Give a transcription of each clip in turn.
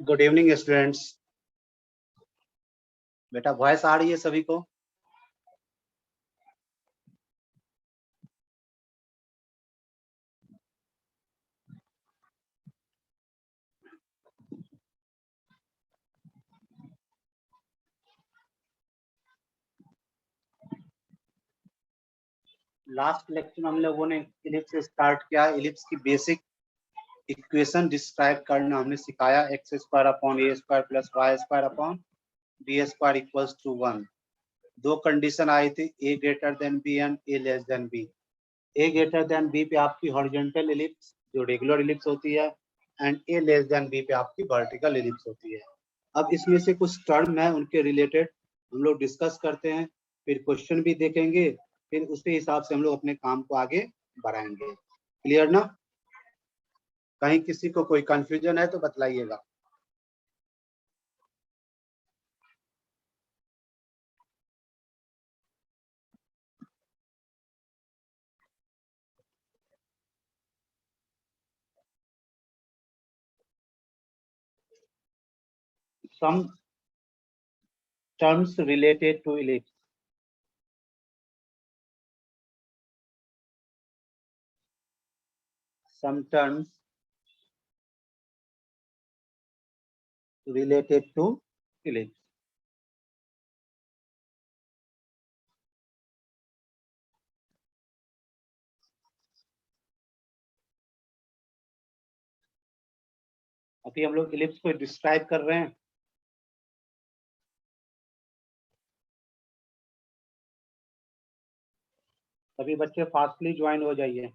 Good evening students. बेटा voice आ रही है सभी को? लास्ट लेक्चर में हम लोगों ने इलिप्स से स्टार्ट किया। इलिप्स की बेसिक इक्वेशन डिस्क्राइब करना हमने सिखाया। X square upon A square plus Y square upon B square equals to 1। दो कंडीशन आई थी, A greater than B and A less than B. A greater than B पे आपकी horizontal ellipse जो regular ellipse होती है, and A less than B पे आपकी वर्टिकल इलिप्स होती है। अब इसमें से कुछ टर्म है, उनके रिलेटेड हम लोग डिस्कस करते हैं, फिर क्वेश्चन भी देखेंगे, फिर उसके हिसाब से हम लोग अपने काम को आगे बढ़ाएंगे। क्लियर ना? कहीं किसी को कोई कंफ्यूजन है तो बतलाइएगा। Some terms related to ellipse. Some terms related to ellipse. अभी हम लोग इलिप्स को डिस्क्राइब कर रहे हैं। सभी बच्चे फास्टली ज्वाइन हो जाइए।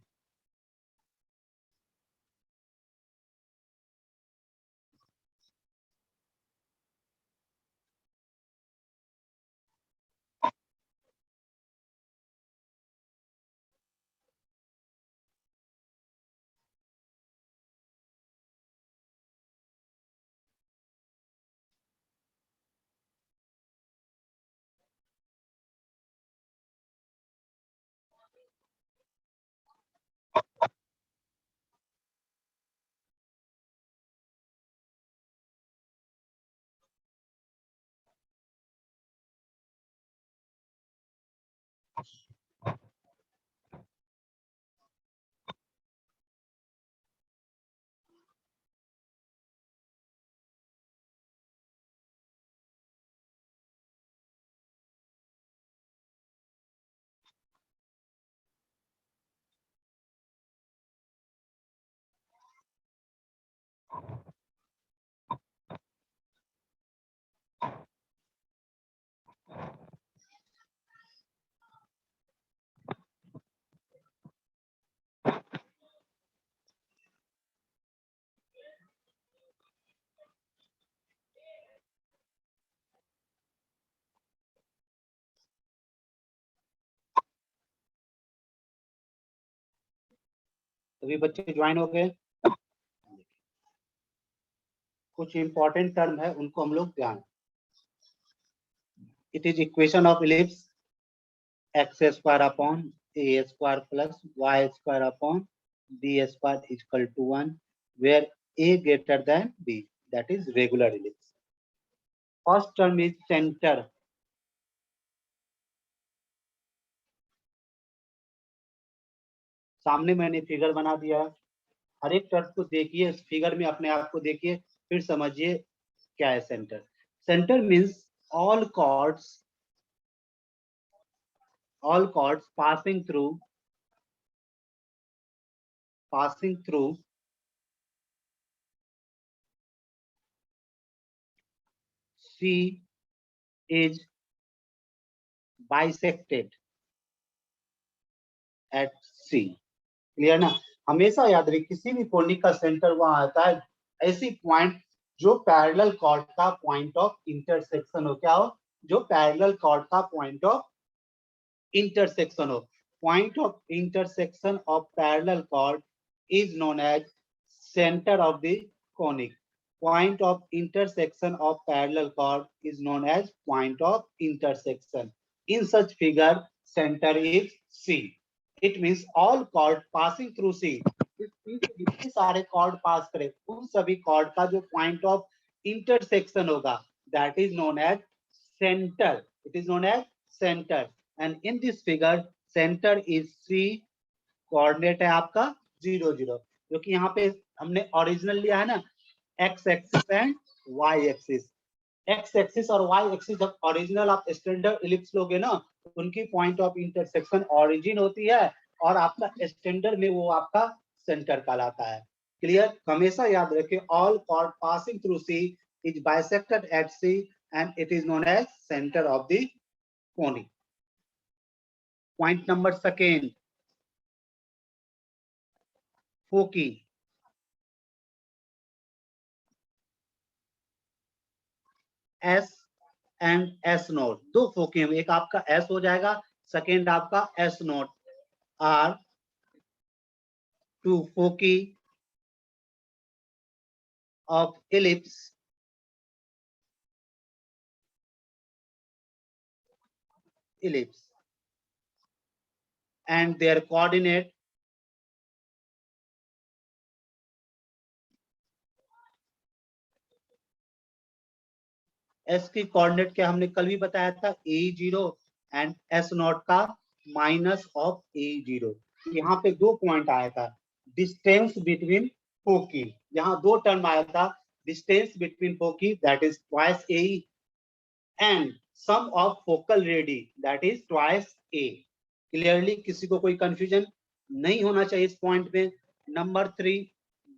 सभी बच्चे ज्वाइन हो गए। कुछ इंपॉर्टेंट टर्म है, उनको हम लोग ध्यान। It is equation of ellipse X square upon A square plus Y square upon B square equal to 1 where A greater than B, that is regular ellipse. First term is centre. सामने मैंने figure बना दिया है, हर एक term को देखिए, इस figure में अपने आप को देखिए, फिर समझिए क्या है centre. Centre means all chords passing through C is bisected at C। Clear ना? हमेशा याद रखिए, किसी भी कोनिक का सेंटर वहां आता है, ऐसी पॉइंट जो पैरेलल कॉर्ड का पॉइंट ऑफ इंटरसेक्शन हो। क्या हो? जो पैरेलल कॉर्ड का पॉइंट ऑफ इंटरसेक्शन हो। Point of intersection of parallel chord is known as center of the conic. Point of intersection of parallel chord is known as point of intersection. In such figure, center is C. It means all chord passing through C. जितने सारे chord पास करें, उन सभी chord का जो point of intersection होगा, that is known as centre, it is known as centre. And in this figure centre is C, coordinate है आपका 0 0, क्योंकि यहाँ पे हमने ओरिजिनल लिया है ना X axis and Y axis. X axis और वाई एक्सिस जब ओरिजिनल आप स्टैंडर्ड इलिप्स लोगे ना, उनकी पॉइंट ऑफ इंटरसेक्शन ओरिजिन होती है और आपका स्टैंडर्ड में वो आपका सेंटर कहलाता है। क्लियर? हमेशा याद रखें, all chord passing through C is bisected at C and it is known as centre of the conic. Point number second, foci. S and S naught, दो फोकी हैं, एक आपका एस हो जाएगा, सेकेंड आपका S note, are two foci of ellipse and their coordinate s की coordinate क्या हमने कल भी बताया था, a0 एंड s नॉट का माइनस ऑफ a0। यहाँ पे दो पॉइंट आया था, डिस्टेंस बिटवीन फोकी, यहाँ दो टर्म आया था, distance between foci that is twice a and sum of focal radii that is twice a। Clearly किसी को कोई कंफ्यूजन नहीं होना चाहिए इस पॉइंट में। Number 3,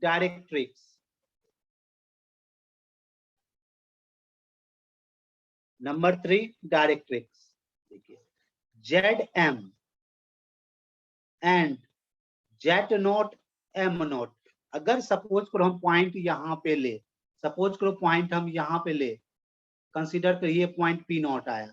directrix. Number 3, directrix. देखिए Z M and Z note M nought, अगर सपोज करो हम पॉइंट यहाँ पे ले, सपोज करो पॉइंट हम यहाँ पे ले, कंसीडर करिए पॉइंट पी नॉट आया,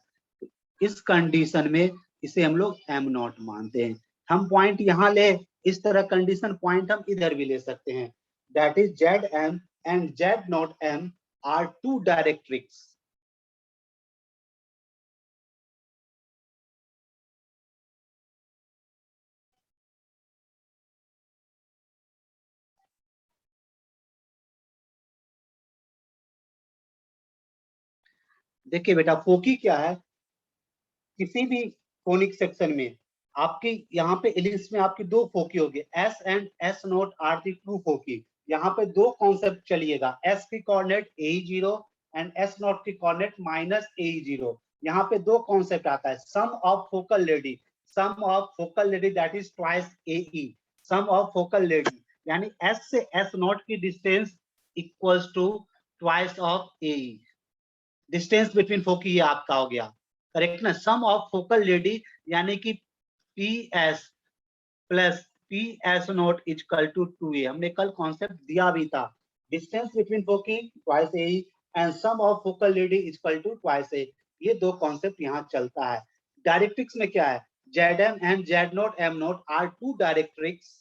इस कंडीशन में इसे हम लोग एम नॉट मानते हैं। हम पॉइंट यहाँ ले, इस तरह कंडीशन पॉइंट हम इधर भी ले सकते हैं, that is Z M and Z naught M are two directrix. देखिए बेटा फोकी क्या है, किसी भी कोनिक सेक्शन में आपके यहाँ पे इलिप्स में आपकी दो फोकी होगी, S and S note are the two foci. यहाँ पे दो कॉन्सेप्ट चलिएगा, एस की coordinate a0 and S note की कोऑर्डिनेट माइनस a0। यहाँ पे दो कॉन्सेप्ट आता है, sum of focal radii, sum of focal radii that is twice ae, sum of focal radii यानी एस से एस नोट की distance equals to twice of ae, distance between foci ये आपका हो गया, करेक्ट ना। सम ऑफ फोकल लेडी यानी कि P S plus P S nought equal to 2a, हमने कल कॉन्सेप्ट दिया भी था, distance between foci twice A and sum of focal radii equal to twice A, ये दो कॉन्सेप्ट यहाँ चलता है। डायरेक्ट्रिक्स में क्या है, Z M and Z note M naught are two directrix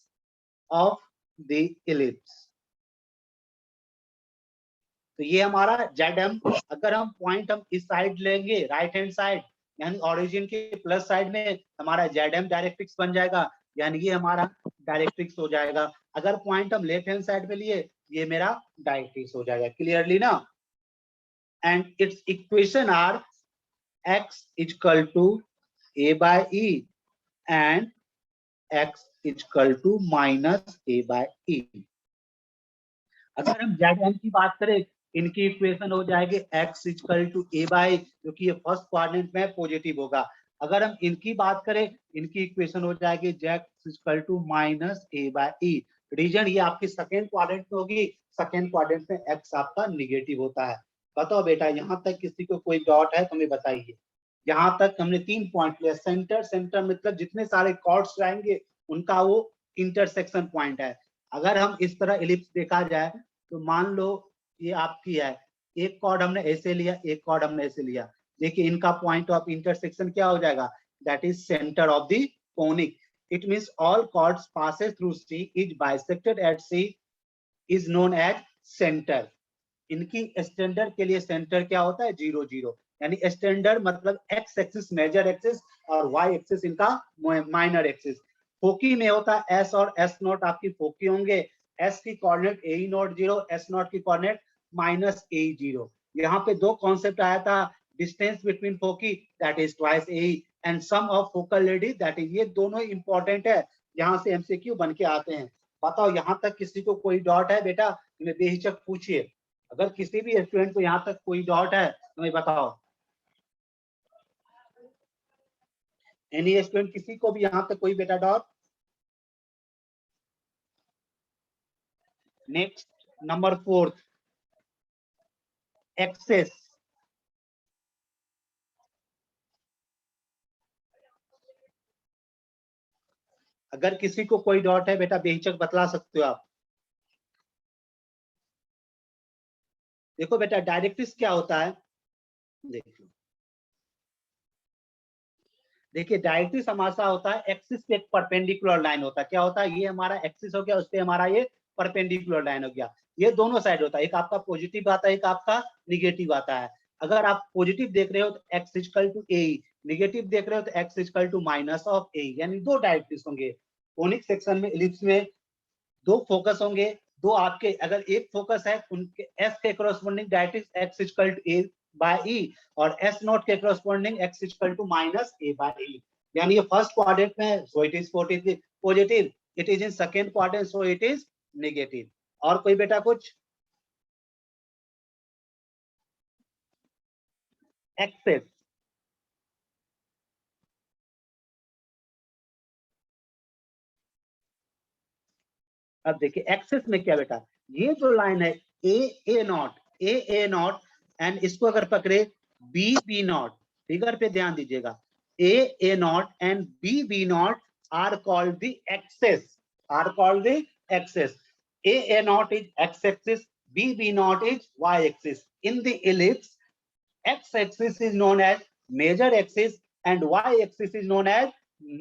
of the ellipse. तो ये हमारा जेड एम, अगर हम पॉइंट हम इस साइड लेंगे राइट हैंड साइड, यानी ओरिजिन के प्लस साइड में हमारा जेड एम डायरेक्ट्रिक्स बन जाएगा, यानी ये हमारा डायरेक्ट्रिक्स हो जाएगा। अगर पॉइंट हम लेफ्ट हैंड साइड पे लिए, ये मेरा डायरेक्ट्रिक्स हो जाएगा, क्लियरली ना। And its equation are x equal to a by e and x equal to minus a by e। अगर हम जेड एम की बात करें, इनकी इक्वेशन हो जाएगी x equal to a by, क्योंकि ये फर्स्ट क्वाड्रेंट में पॉजिटिव होगा। अगर हम इनकी बात करें, इनकी इक्वेशन हो जाएगी z equal to minus a by e। Region ये आपकी सेकेंड क्वाड्रेंट में होगी, सेकेंड क्वाड्रेंट में x आपका निगेटिव होता है। बताओ बेटा, यहाँ तक किसी को कोई डाउट है तो हमें बताइए। यहाँ तक हमने 3 पॉइंट लिया, सेंटर, सेंटर मतलब जितने सारे कॉर्ड्स रहेंगे उनका वो इंटरसेक्शन पॉइंट है। अगर हम इस तरह इलिप्स देखा जाए तो मान लो ये आपकी है, एक कॉर्ड हमने ऐसे लिया, एक कॉर्ड हमने ऐसे लिया, देखिए इनका पॉइंट ऑफ इंटरसेक्शन क्या हो जाएगा, that is centre of the conic. It means all chords passes through C is bisected at C is known as centre. इनकी स्टैंडर्ड के लिए सेंटर क्या होता है, 0 0, यानी स्टैंडर्ड मतलब एक्स एक्सिस मेजर एक्सिस और वाई एक्सिस इनका माइनर एक्सिस। फोकी में होता है एस और एस नोट आपकी फोकी होंगे, एस की coordinate a naught 0, S note की कोऑर्डिनेट माइनस ए 0। यहाँ पे दो कॉन्सेप्ट आया था, distance between foci that is twice A and sum of focal radius that is, ये दोनों इंपॉर्टेंट है, यहाँ से एमसीक्यू बन के आते हैं। बताओ यहाँ तक किसी को कोई डाउट है बेटा, तुम्हें बेहिचक पूछिए, अगर किसी भी स्टूडेंट को यहाँ तक कोई डाउट है तुम्हें बताओ, एनी स्टूडेंट, किसी को भी यहाँ तक कोई बेटा डाउट? Next number 4 access. अगर किसी को कोई डाउट है बेटा बेहिचक बतला सकते हो आप। देखो बेटा डायरेक्ट्रिक्स क्या होता है, देखो देखिए डायरेक्ट्रिक्स हमारा होता है एक्सिस पे एक परपेंडिकुलर लाइन होता है। क्या होता है, ये हमारा एक्सिस हो गया, उस पे हमारा ये परपेंडिकुलर लाइन हो गया। ये दोनों साइड होता है, एक आपका पॉजिटिव आता है, एक आपका निगेटिव आता है। अगर आप पॉजिटिव देख रहे हो तो X equal to A, negative देख रहे हो तो X equal to minus of A, यानी दो डायरेक्ट्रिक्स होंगे। कोनिक सेक्शन में इलिप्स में दो फोकस होंगे, दो आपके, अगर एक फोकस है उनके एस के corresponding directrix X equal to A by E, और एस नॉट के corresponding X equal to minus A by E. यानी ये फर्स्ट क्वाड्रेंट में so it is positive, it is in second quadrant so it is negative. और कोई बेटा कुछ? Access, अब देखिए एक्सेस में क्या बेटा, ये जो लाइन है A nought, A nought, and इसको अगर पकड़े बी नॉट, फिगर पे ध्यान दीजिएगा, A nought and B nought are called the axes, are called the axes. A nought is X axis, B nought is Y axis. In the ellipse, x axis is known as major axis and y axis is known as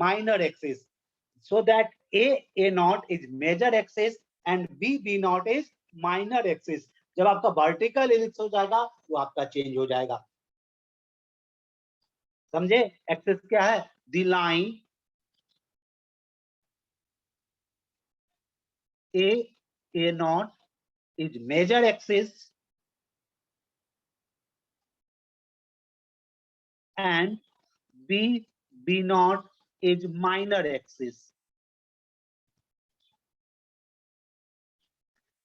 minor axis, so that a naught is major axis and b naught is minor axis। जब आपका vertical ellipse हो जाएगा तो आपका change हो जाएगा, समझे? Axis क्या है, the line a naught is major axis and b naught is minor axis।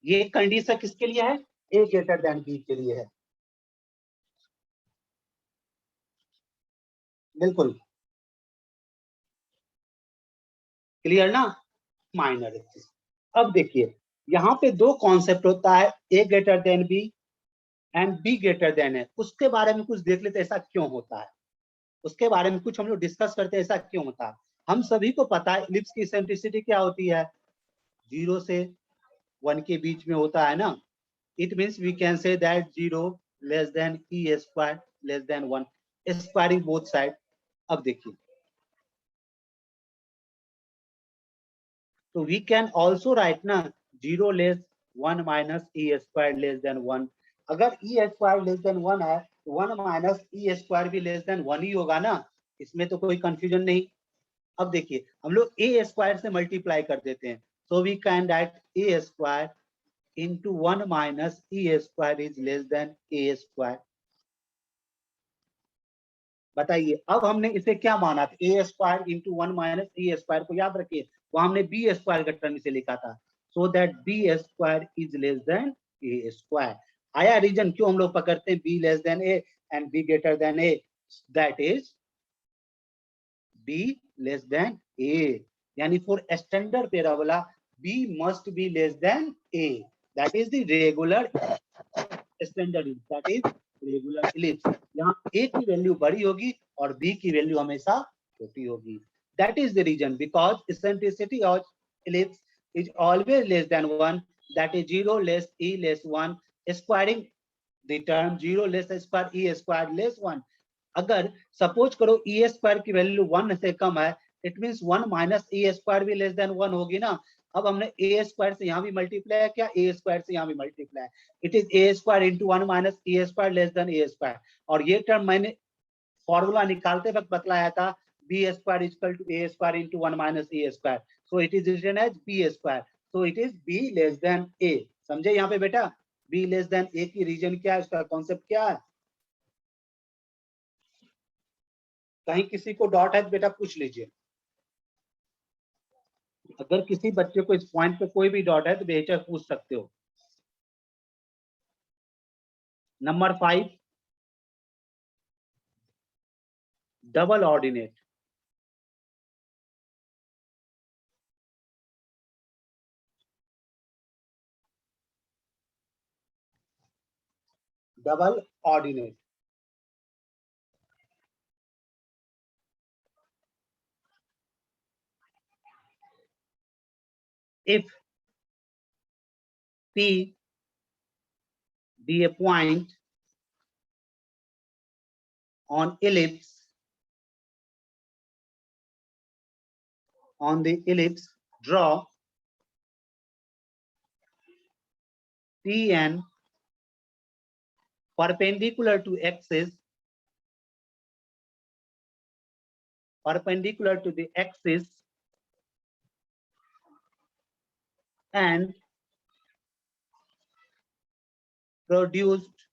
ये कंडीशन किसके लिए है, ए ग्रेटर देन बी के लिए है, बिल्कुल क्लियर ना, माइनर एक्सिस। अब देखिए यहाँ पे दो कॉन्सेप्ट होता है, A greater than B and B greater than है, उसके बारे में कुछ देख लेते ऐसा क्यों होता है, उसके बारे में कुछ हम लोग डिस्कस करते हैं ऐसा क्यों होता है। हम सभी को पता है इलिप्स की इसेंट्रिसिटी क्या होती है, 0 से 1 के बीच में होता है ना। It means we can say that 0 less than e square less than 1, squaring both side. अब देखिए तो वी कैन ऑल्सो राइट ना 0 लेस 1 माइनस ई स्क्वायर लेस देन 1। अगर ई स्क्वायर लेस देन 1 है तो 1 माइनस ई स्क्वायर भी लेस देन 1 ही होगा ना, इसमें तो कोई कंफ्यूजन नहीं। अब देखिए हम लोग ए स्क्वायर से मल्टीप्लाई कर देते हैं, so we can write a square into 1 minus E square is less than A square. बताइए अब हमने इसे क्या माना था, a square into 1 minus E square को याद रखिए, वहां हमने बी स्क्वायर के टर्म से लिखा था, so that B square is less than A square. आया रीजन क्यों हम लोग पकड़ते हैं B less than A and B greater than A, that is B less than A, यानी for standard parabola B must be less than A, that is the regular standard, that is regular ellipse. यहाँ A की value बड़ी होगी और B की value हमेशा छोटी होगी। That is the reason because eccentricity of ellipse is always less than 1, that is 0 less e less 1, squaring the term 0 less square e square less 1। अगर सपोज करो ई स्क्वायर की वैल्यू 1 से कम है, it means 1 minus E square भी less than 1 होगी ना। अब हमने ए स्क्वायर से यहाँ भी मल्टीप्लाई किया, ए स्क्वायर से यहाँ भी multiply, it is A square into 1 minus E square less than A square. और ये टर्म मैंने फॉर्मूला निकालते वक्त बतलाया था, B square equal to A square into 1 minus E square, so it is written as B square, so it is B less than A. समझे यहाँ पे बेटा, बी लेस देन ए की रीजन क्या है, उसका कॉन्सेप्ट क्या है? कहीं किसी को डॉट है तो बेटा पूछ लीजिए। अगर किसी बच्चे को इस पॉइंट पे कोई भी डॉट है तो बेहिचक पूछ सकते हो। Number 5, double ordinate. Double ordinate, if P be a point on ellipse, on the ellipse, draw Pn perpendicular to axis, perpendicular to the axis, and produced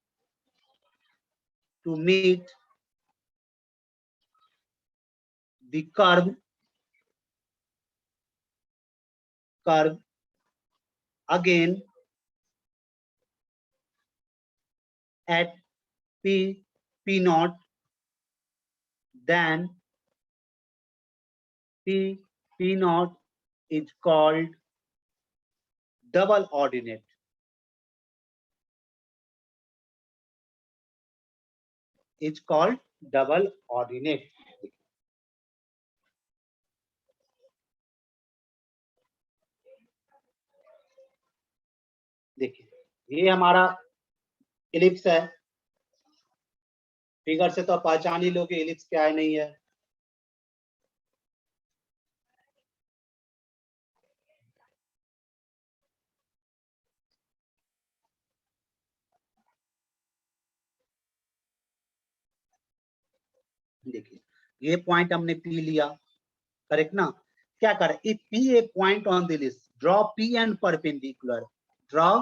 to meet the curve again at P naught, then P naught is called double ordinate. It's called double ordinate. देखिए ये हमारा ellipse है, figure से तो पहचान ही लोगे ellipse क्या है नहीं है। देखिए ये पॉइंट हमने पी लिया, करेक्ट ना? क्या करें, if P a point on the list, draw P N perpendicular, draw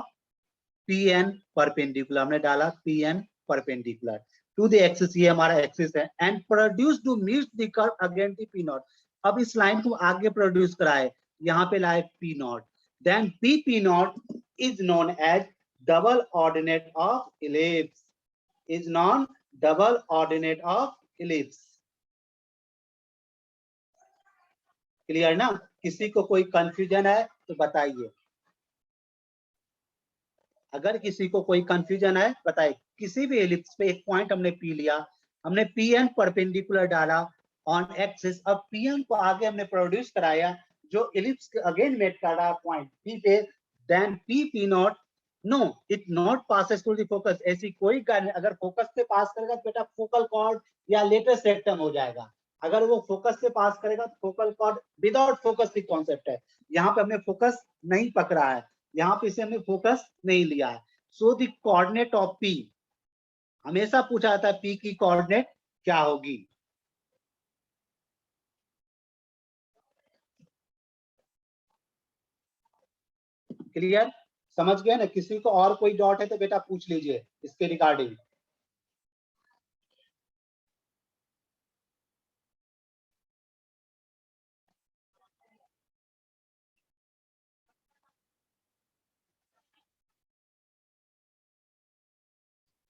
P N perpendicular, हमने डाला P N perpendicular to the axis, ये हमारा एक्सिस है, and produce to meet the curve against the P naught. अब इस line को आगे produce कराए, यहाँ पे लाए P naught, then P naught is known as double ordinate of ellipse, is known double ordinate of ellipse. Clear ना? किसी को कोई कंफ्यूजन है तो बताइए, अगर किसी को कोई कंफ्यूजन है बताइए। किसी भी एलिप्स पे एक पॉइंट हमने पी लिया, हमने पी एन परपेंडिकुलर डाला ऑन एक्सिस, अब पी एन को आगे हमने प्रोड्यूस कराया जो एलिप्स के अगेन मेट कर रहा है पॉइंट पी पे, then P naught, no it not passes through the focus. ऐसी कोई कारण, अगर फोकस से पास करेगा तो बेटा फोकल कॉर्ड या लेटेस्ट रेक्टम हो जाएगा, अगर वो फोकस से पास करेगा तो फोकल कॉर्ड विदाउट फोकस की कॉन्सेप्ट है। यहाँ पे हमने फोकस नहीं पकड़ा है, यहाँ पे इसे हमने फोकस नहीं लिया है। So the coordinate of P, हमेशा पूछा जाता है पी की कोऑर्डिनेट क्या होगी। क्लियर? समझ गए ना? किसी को और कोई डॉट है तो बेटा पूछ लीजिए इसके रिगार्डिंग।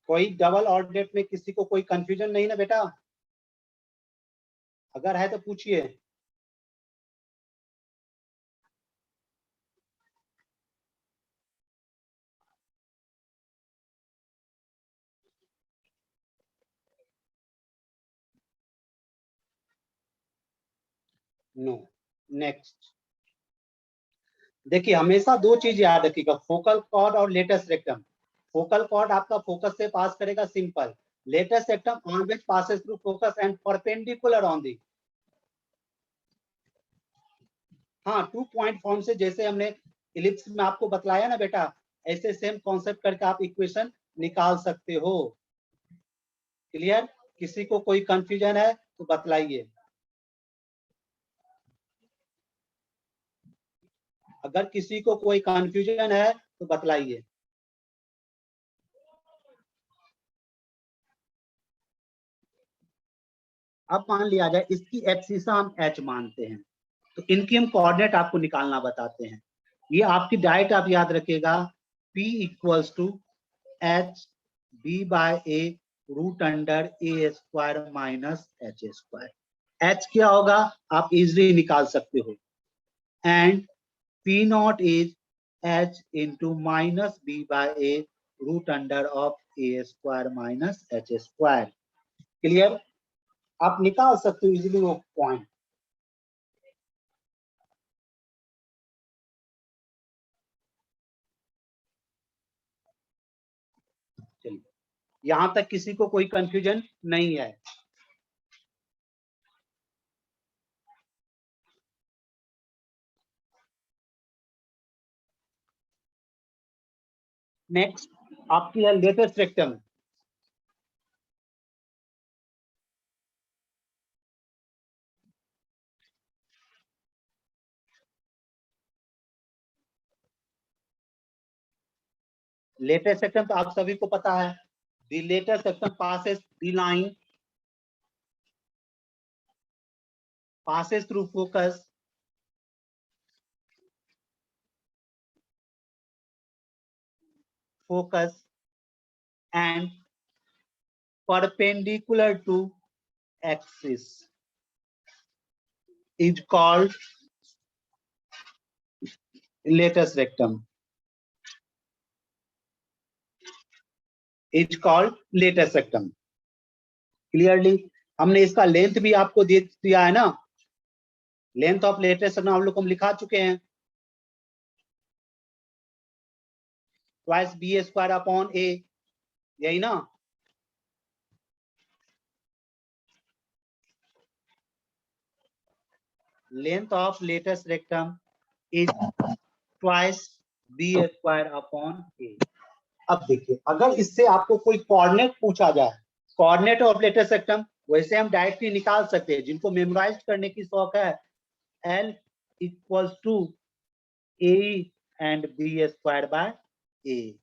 कोई डबल ऑर्डिनेट में किसी को कोई कंफ्यूजन नहीं ना बेटा? अगर है तो पूछिए। नो। नेक्स्ट देखिए, हमेशा दो चीज याद रखिएगा, फोकल कॉर्ड और लेटेस्ट रेक्टम। फोकल कॉर्ड आपका फोकस से पास करेगा, simple. Latus rectum always passes through focus and perpendicular on the. हाँ, 2 पॉइंट फॉर्म से, जैसे हमने इलिप्स में आपको बतलाया ना बेटा, ऐसे सेम कॉन्सेप्ट करके आप इक्वेशन निकाल सकते हो। क्लियर? किसी को कोई कंफ्यूजन है तो बतलाइए, अगर किसी को कोई कंफ्यूजन है तो बतलाइए। अब मान लिया जाए इसकी एक्सिस हम एच मानते हैं, तो इनकी हम कोऑर्डिनेट आपको निकालना बताते हैं। ये आपकी डायरेक्ट आप याद रखिएगा, P equals to H B by A root under A square minus H square. H क्या होगा आप इजिली निकाल सकते हो, and P naught is H into minus B by A root under of A square minus H square. Clear? आप निकाल सकते हो इजिली वो पॉइंट। चलिए, यहां तक किसी को कोई कंफ्यूजन नहीं है? नेक्स्ट आपकी है लेटेस्ट रेक्टम। लेटेस्ट रेक्टम तो आप सभी को पता है, the latus rectum passes the line, passes through focus and perpendicular to axis is called latest rectum, is called latest rectum। Clearly हमने इसका लेंथ भी आपको दे दिया है ना, लेंथ ऑफ लेटेस्ट रेक्टम हम लोग को लिखा चुके हैं, twice B square upon A, यही ना। Length of latus rectum is twice B square upon A. अब देखिए, अगर इससे आपको कोई कोऑर्डिनेट पूछा जाए, कोऑर्डिनेट ऑफ लेटेस्ट रेक्टम, वैसे हम डायरेक्टली निकाल सकते हैं। जिनको मेमोराइज करने की शौक है, L equals to A and B square by A.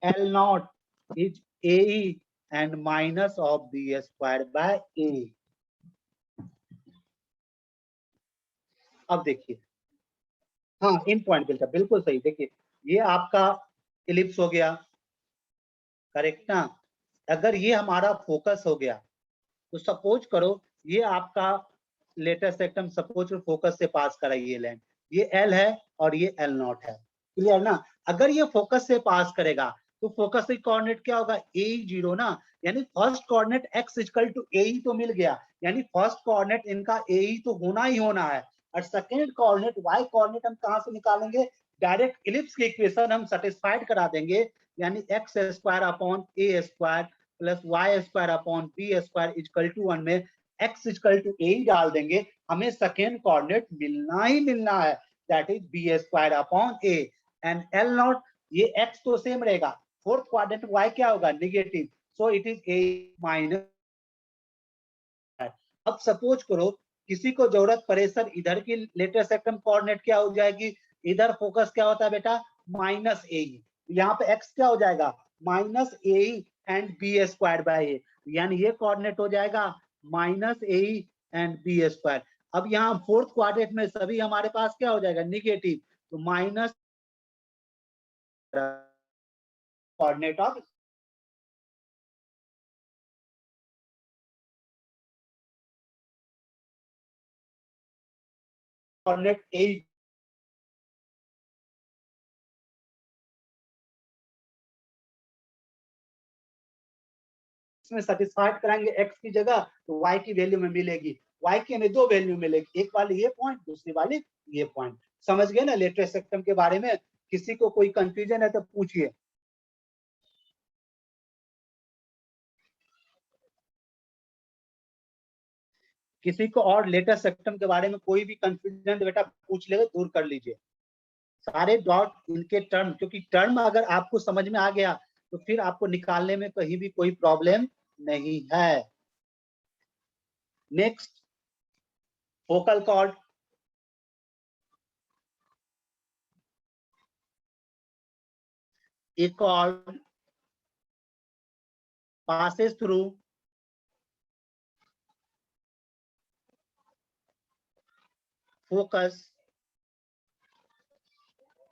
L nought is A and minus of B square by A. अब देखिए, हाँ इन पॉइंट बिल्कुल बिल्कुल सही। देखिए ये आपका इलिप्स हो गया, करेक्ट ना। अगर ये हमारा फोकस हो गया, तो सपोज करो ये आपका लेटेस्ट रेक्टम सपोज फोकस से पास करा ये लाइन, ये एल है और ये एल नॉट है। क्लियर ना? अगर ये फोकस से पास करेगा तो फोकस से कोऑर्डिनेट क्या होगा, ए जीरो ना, यानी first coordinate X equal to A तो मिल गया, यानी फर्स्ट कोऑर्डिनेट इनका ए तो होना ही होना है। और सेकेंड कोऑर्डिनेट वाई कोऑर्डिनेट हम कहां से निकालेंगे, डायरेक्ट इलिप्स की इक्वेशन हम सेटिस्फाइड करा देंगे, यानी x square upon A square plus Y square upon B square equal to 1 में x इक्वल टू ए डाल देंगे, हमें सेकेंड कोऑर्डिनेट मिलना ही मिलना है, that is B square upon A and L naught. ये x तो सेम रहेगा, फोर्थ कोऑर्डिनेट y क्या होगा, negative, so it is a minus. अब सपोज करो किसी को जरूरत पड़े सर इधर की लेटेस्ट रेक्टम कोऑर्डिनेट क्या हो जाएगी, इधर फोकस क्या होता है बेटा, माइनस ए, यहाँ पे x क्या हो जाएगा, minus A and B square by A, यानी ये कोऑर्डिनेट हो जाएगा minus A and B square. अब यहाँ फोर्थ कोऑर्डिनेट में सभी हमारे पास क्या हो जाएगा, निगेटिव, तो माइनस कोऑर्डिनेट ऑफ कोऑर्डिनेट ए, इसमें सेटिस्फाइड कराएंगे x की जगह तो y की वैल्यू में मिलेगी, y की हमें दो वैल्यू मिलेगी, एक वाली ये पॉइंट, दूसरी वाली ये पॉइंट। समझ गए ना लेटेस्ट रेक्टम के बारे में? किसी को कोई कंफ्यूजन है तो पूछिए। किसी को और लेटेस्ट रेक्टम के बारे में कोई भी कंफ्यूजन तो बेटा पूछ लेगा, दूर कर लीजिए सारे डॉट इनके टर्म, क्योंकि टर्म अगर आपको समझ में आ गया तो फिर आपको निकालने में कहीं भी कोई प्रॉब्लम नहीं है। Next, focal cord. A chord passes through focus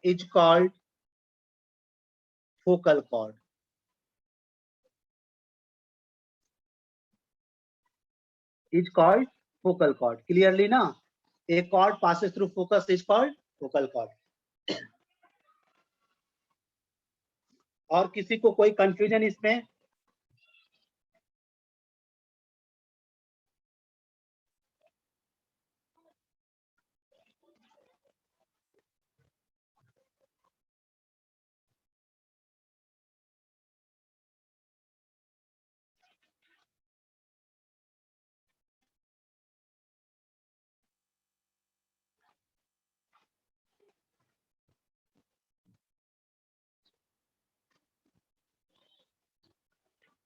is called focal chord. Is called focal chord. Clearly na? A chord passes through focus is called focal chord. और किसी को कोई कंफ्यूजन इसमें?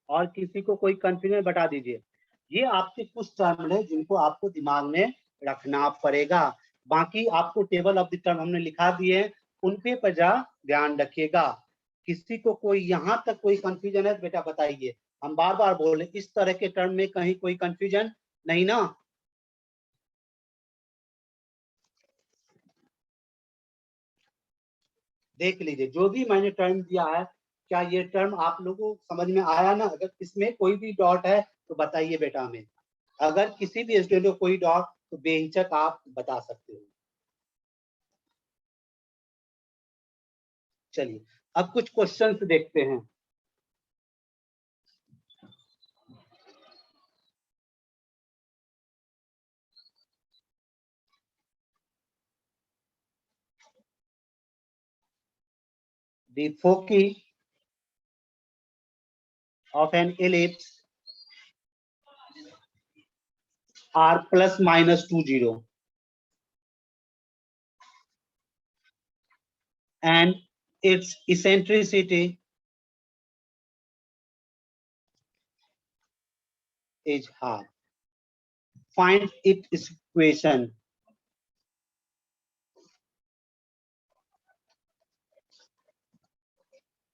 और किसी को कोई कंफ्यूजन बता दीजिए। ये आपके कुछ टर्म है जिनको आपको दिमाग में रखना पड़ेगा। बाकी आपको टेबल ऑफ द टर्म हमने लिखा दिए हैं, उन पे पजा ध्यान रखिएगा। किसी को कोई यहाँ तक कोई कंफ्यूजन है तो बेटा बताइए। हम बार बार बोले इस तरह के टर्म में कहीं कोई कंफ्यूजन नहीं ना? देख लीजिए जो भी मैंने टर्म दिया है, क्या ये टर्म आप लोगों को समझ में आया ना? अगर इसमें कोई भी डॉट है तो बताइए बेटा हमें। अगर किसी भी स्टूडेंट को कोई डॉट तो बेहिचक आप बता सकते हो। चलिए अब कुछ क्वेश्चंस देखते हैं। The foci of an ellipse are plus minus 20 and its eccentricity is half. Find its equation.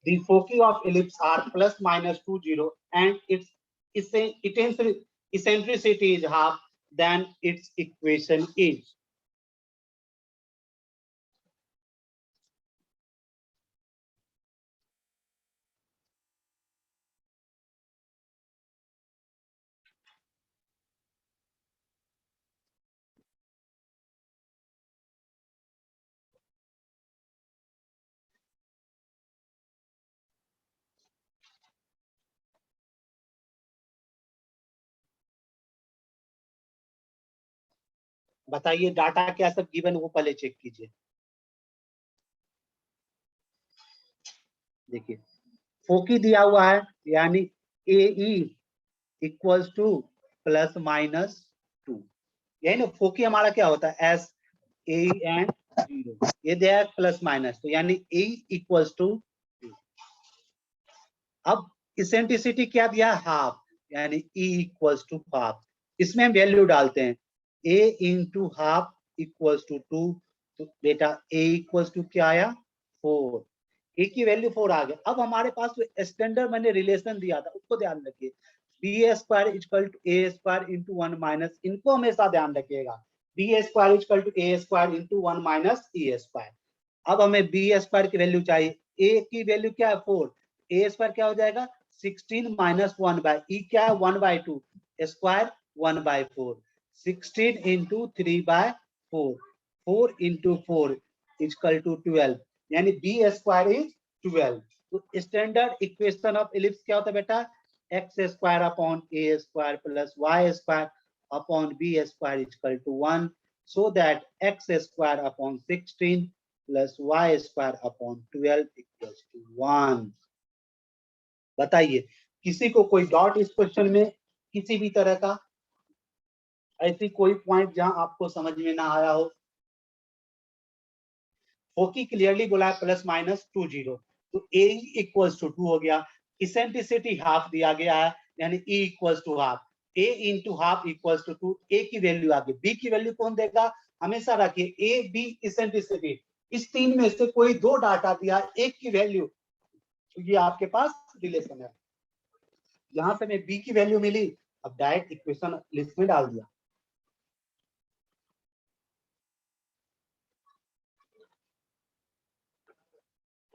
The foci of ellipse are plus minus 20 and its eccentricity is half. Then its equation is. बताइए data क्या सब given वो पहले check कीजिए। देखिए फोकी दिया हुआ है यानी ए इक्वल्स टू प्लस माइनस 2। यही ना फोकी हमारा क्या होता है? S A and 0। ये दिया है प्लस माइनस, तो यानी ए इक्वल्स टू 2। अब इसेंट्रिसिटी क्या दिया? हाफ, यानी ई इक्वल्स टू हाफ। इसमें हम वैल्यू डालते हैं ए इंटू हाफ इक्वल्स टू 2। तो बेटा ए इक्वल्स टू क्या आया? 4। ए की वैल्यू 4 आ गया। अब हमारे पास जो स्टैंडर्ड मैंने रिलेशन दिया था उसको ध्यान रखिए। B square equal to A square into 1 minus, इनको हमेशा ध्यान रखिएगा। B square equal to A square into 1 minus E square. अब हमें बी स्क्वायर की वैल्यू चाहिए। ए की वैल्यू क्या है? 4। ए स्क्वायर क्या हो जाएगा? 16 माइनस 1 बाय ई क्या है? 1/2 square 1/4। 16 into 3/4। 4 into 4 equal to 12, यानी बी स्क्वायर इज 12। तो स्टैंडर्ड इक्वेशन ऑफ इलिप्स क्या होता है बेटा? X square upon A square plus Y square upon B square equal to 1। So that x square upon 16 plus Y square upon 12 equals to 1। बताइए किसी को कोई dot इस क्वेश्चन में किसी भी तरह का, ऐसी कोई पॉइंट जहां आपको समझ में ना आया हो? फोकी क्लियरली बोला है प्लस माइनस 20, तो ए इक्वल्स टू 2 हो गया। इसेंट्रिसिटी हाफ दिया गया है यानी e equals to half. A into half equals to 2। A की वैल्यू आ गई, बी की वैल्यू कौन देगा? हमेशा रखिए ए बी इसेंट्रिसिटी, इस तीन में से कोई दो डाटा दिया, एक की वैल्यू, तो ये आपके पास रिलेशन है। यहां से मैं बी की वैल्यू मिली, अब डायरेक्ट इक्वेशन लिस्ट में डाल दिया।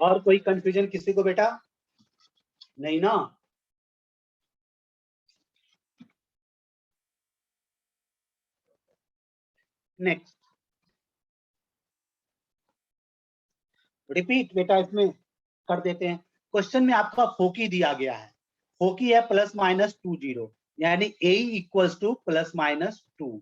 और कोई कंफ्यूजन किसी को बेटा? नहीं ना? नेक्स्ट रिपीट बेटा, इसमें कर देते हैं। क्वेश्चन में आपका फोकी दिया गया है, फोकी है +-2 यानी ए इक्वल्स टू +-2,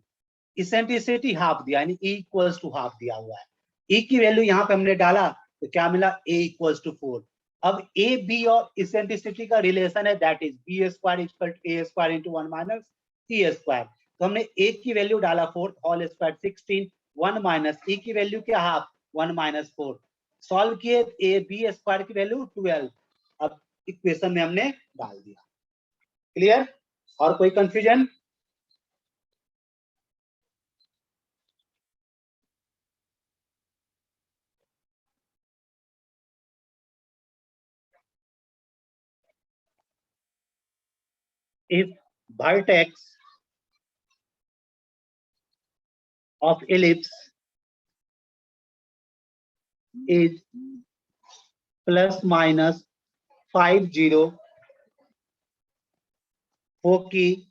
इसेंट्रिसिटी हाफ दिया यानी E इक्वल्स टू हाफ दिया हुआ है। E की वैल्यू यहाँ पे हमने डाला तो क्या मिला, A इक्वल्स टू 4। अब ए बी और इसेंट्रिसिटी का रिलेशन है, that is B square equal to A square into 1 minus E square. तो हमने ए की वैल्यू डाला 4 होल स्क्वायर 16, 1 माइनस ई की वैल्यू क्या हाफ 1 माइनस 4। सॉल्व किए, ए बी स्क्वायर की वैल्यू 12। अब इक्वेशन में हमने डाल दिया। क्लियर? और कोई confusion? If vertex of ellipse is ±50, foci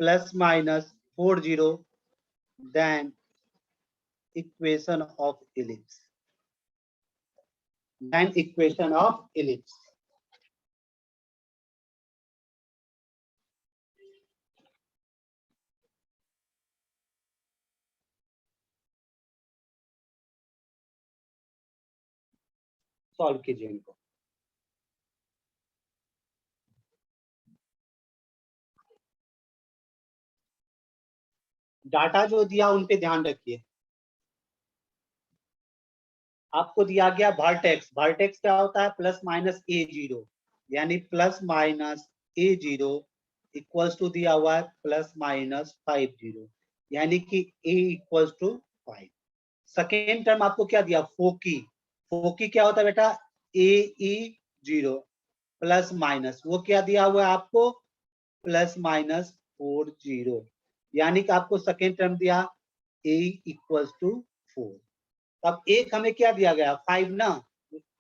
±40, then equation of ellipse. Then equation of ellipse. Solve कीजिए इनको। डाटा जो दिया उन पे ध्यान रखिए। आपको दिया गया वर्टेक्स, वर्टेक्स क्या होता है +-A0 यानी +-A0 इक्वल्स टू दिया हुआ है +-50 यानी कि A equals to 5। Second term आपको क्या दिया, फोकी, फोकी क्या होता है बेटा AE0 प्लस माइनस, वो क्या दिया हुआ है आपको +-40 यानी कि आपको सेकेंड टर्म दिया A इक्वल्स टू 4। अब एक हमें क्या दिया गया 5 ना,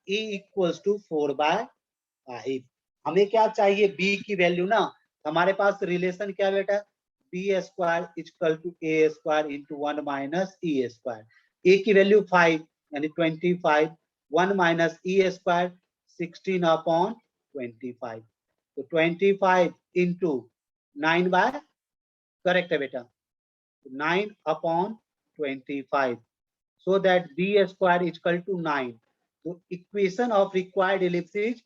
E इक्वल्स टू 4/5। हमें क्या चाहिए B की वैल्यू ना, हमारे पास रिलेशन क्या बेटा B square equal to A square into 1 minus E square. A की वैल्यू 5 यानी 25, 1 माइनस ई स्क्वायर 16/25, तो 25 इंटू 9 बाय, करेक्ट है बेटा, 9/25, so that b square is equal to 9. So equation of required ellipse is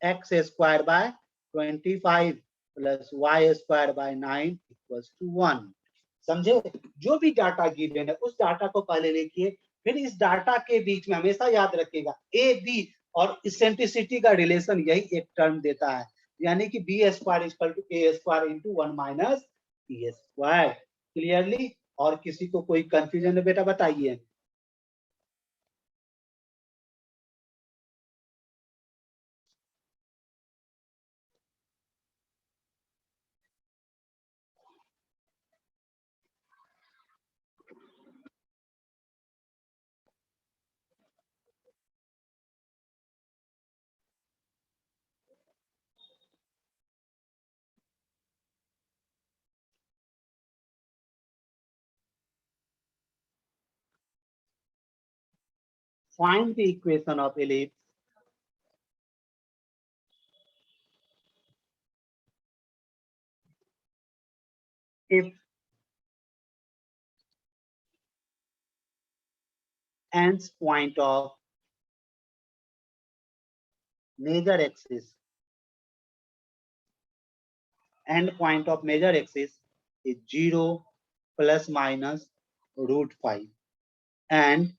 x square by 25 plus y square by 9 equals to 1. समझे? जो भी data given है उस data को पहले लिखिए, फिर इस डाटा के बीच में हमेशा याद रखिएगा ए बी और इसेंट्रिसिटी का रिलेशन यही एक टर्म देता है, यानी कि B square equal to A square into 1 minus E square. Clearly? और किसी को कोई कंफ्यूजन है बेटा बताइए। Find the equation of ellipse if ends point of major axis, end point of major axis is 0 ± √5 and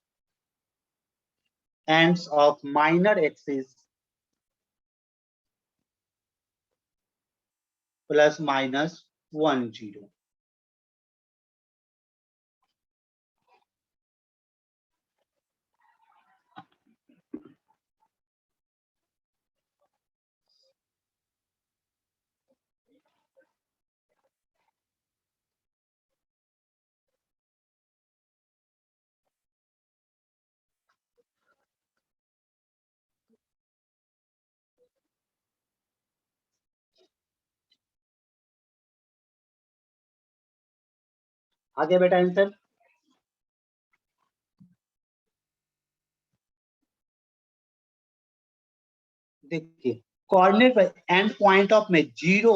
ends of minor axis ±10। आगे बेटा answer देखिए, कोऑर्डिनेट पर एंड पॉइंट ऑफ में जीरो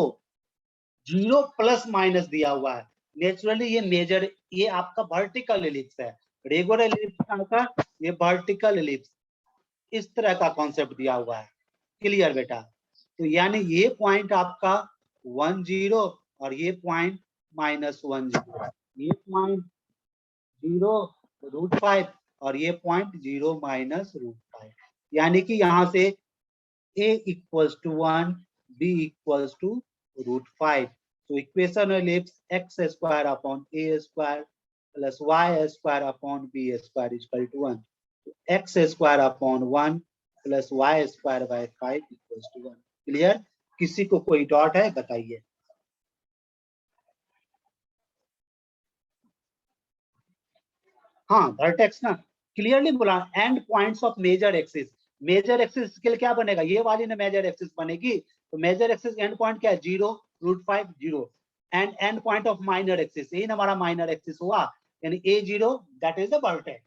जीरो प्लस माइनस दिया हुआ है। Naturally ये major, ये आपका वर्टिकल एलिप्स है। रेगुलर एलिप्स का ये वर्टिकल एलिप्स, इस तरह का कॉन्सेप्ट दिया हुआ है। क्लियर बेटा? तो यानी ये पॉइंट आपका 10 और ये पॉइंट -10, ये पॉइंट 0√5 और ये पॉइंट 0 -√5, यानी कि यहाँ से a equals to 1, b equals to √5. So equation ellipse x square upon a square plus y square upon b square is equal to 1. So x square upon 1 plus y square by 5 equals to 1. Clear? किसी को कोई dot है बताइए। हाँ vertex ना, clearly बोला end points of major axis. Major axis के लिए क्या बनेगा, ये वाली ना मेजर एक्सिस बनेगी। तो मेजर एक्सिस एंड पॉइंट क्या है, 0√5 0, and and point of minor axis, यही हमारा माइनर एक्सिस हुआ, यानी a0 that is the vertex,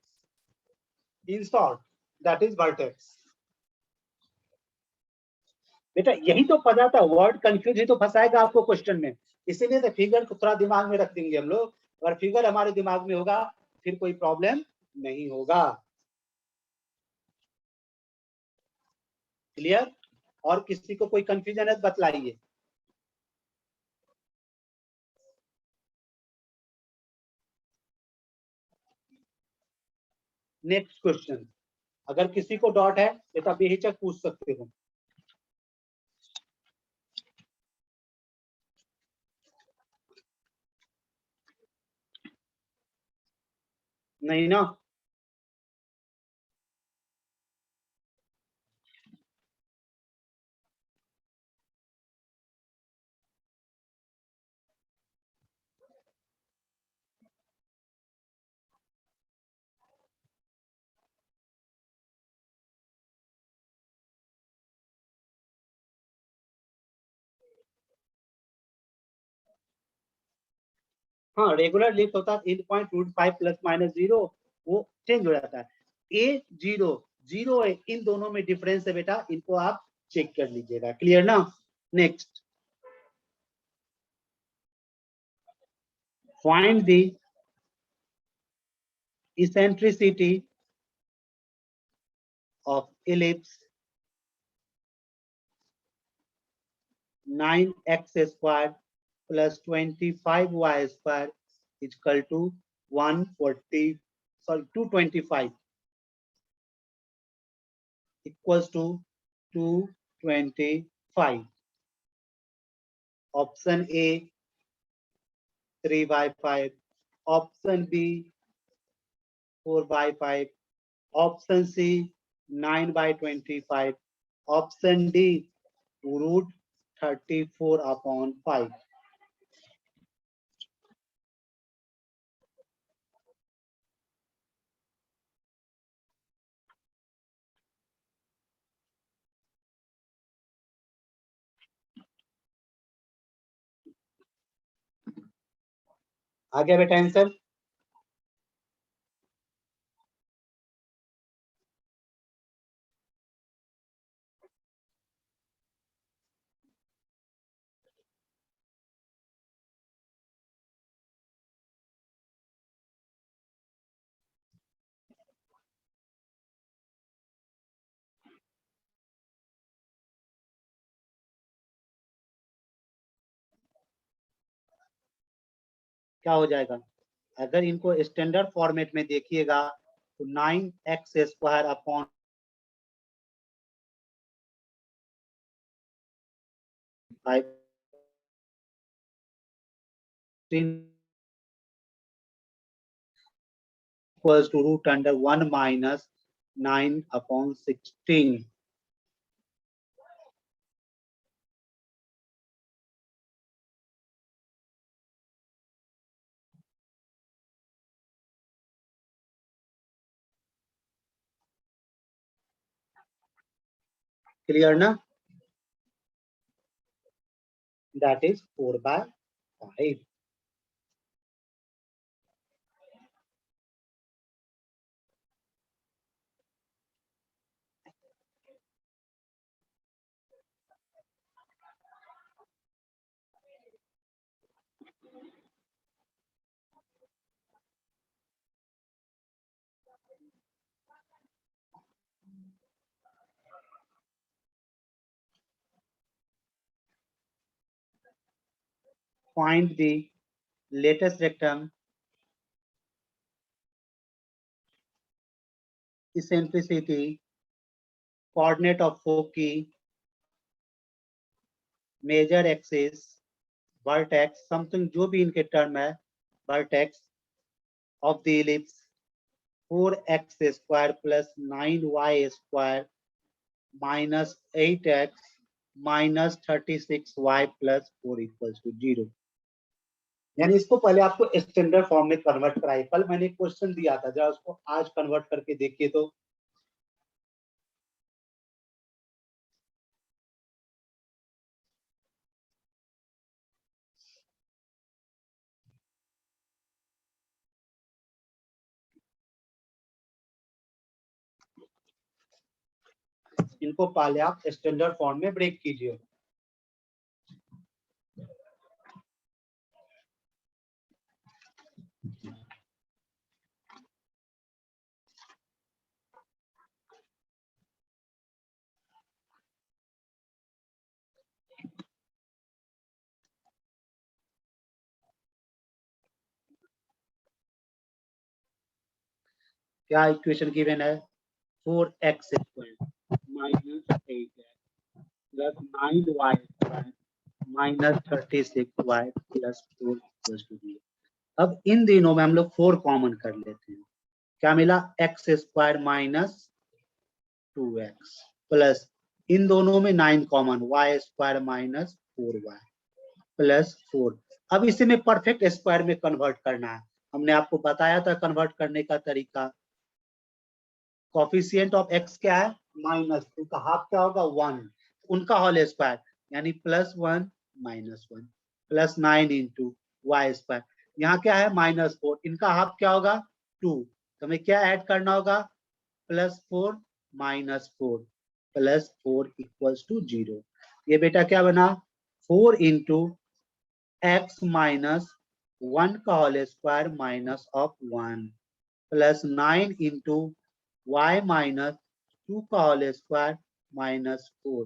in short that is vertex. बेटा यही तो पता था, वर्ड कंफ्यूज ही तो फंसाएगा आपको क्वेश्चन में, इसीलिए तो फिगर को थोड़ा दिमाग में रख देंगे हम लोग। अगर फिगर हमारे दिमाग में होगा फिर कोई प्रॉब्लम नहीं होगा। क्लियर? और किसी को कोई कंफ्यूजन है बतलाइए। नेक्स्ट क्वेश्चन, अगर किसी को डॉट है बेटा बेहिचक पूछ सकते हो। नहीं ना? हाँ रेगुलर लिफ्ट होता है 8.5 प्लस माइनस 0, वो चेंज हो जाता है। a0 0 है, इन दोनों में डिफरेंस है बेटा, इनको आप चेक कर लीजिएगा। क्लियर ना? Next, find the eccentricity of ellipse 9x squared plus 25y square is equal to 225 equals to 225. Option A 3/5, option B 4/5, option C 9/25, option D √34/5. आ गया बेटा आंसर? क्या हो जाएगा? अगर इनको स्टैंडर्ड फॉर्मेट में देखिएगा तो 9x square upon 5 equals to √1 minus 9/16. Clear ना? That is 4/5. find the latest rectum, eccentricity, coordinate of foci, major axis, vertex, something जो भी इनके टर्म है, vertex of the ellipse, 4x square plus 9y square minus 8x minus 36y plus 4 equals to 0. यानी इसको पहले आपको standard form में convert कराइए। कल मैंने एक क्वेश्चन दिया था, जरा उसको आज कन्वर्ट करके देखिए तो इनको पहले आप स्टैंडर्ड फॉर्म में ब्रेक कीजिए। क्या इक्वेशन गिवन है? 4x square minus 8x plus 9y square minus 36y plus 4 equals to 0। अब इन दिनों में हम लोग 4 कॉमन कर लेते हैं। क्या मिला? x square minus 2x plus इन दोनों में 9 common, y square minus 4y plus 4। अब इसे में परफेक्ट स्क्वायर में कन्वर्ट करना है। हमने आपको बताया था कन्वर्ट करने का तरीका। कोफिशिएंट ऑफ x क्या है? माइनस 2 का हाफ क्या होगा? 1, उनका होल स्क्वायर यानी plus 1 minus 1 plus 9 into y square. यहाँ क्या है? माइनस 4, इनका हाफ क्या होगा? 2, तो हमें क्या ऐड करना होगा? Plus 4 minus 4 plus 4 equals to 0। ये बेटा क्या बना? 4 इंटू एक्स माइनस 1 का whole square minus of 1 plus 9 into y minus 2 का होल स्क्वायर माइनस 4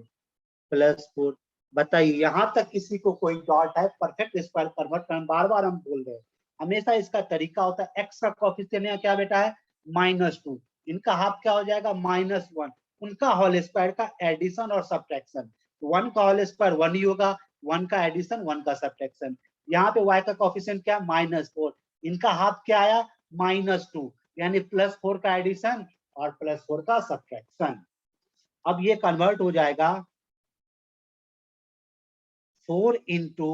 प्लस 4। बताइए यहां तक किसी को कोई डॉट है? परफेक्ट स्क्वायर कन्वर्ट करना बार बार हम बोल रहे हैं, हमेशा इसका तरीका होता है। x का कोफिशिएंट यहाँ क्या बेटा है? माइनस 2, इनका हाफ क्या हो जाएगा? माइनस 1, उनका होल स्क्वायर का एडिशन और सब्ट्रैक्शन। 1 का होल स्क्वायर 1 ही होगा, 1 का एडिशन 1 का सब्ट्रैक्शन। यहाँ पे y का कोफिशिएंट क्या? माइनस 4, इनका हाफ क्या आया? माइनस 2, यानी प्लस 4 का एडिशन और प्लस 4 का सब्ट्रैक्शन। अब ये कन्वर्ट हो जाएगा 4 into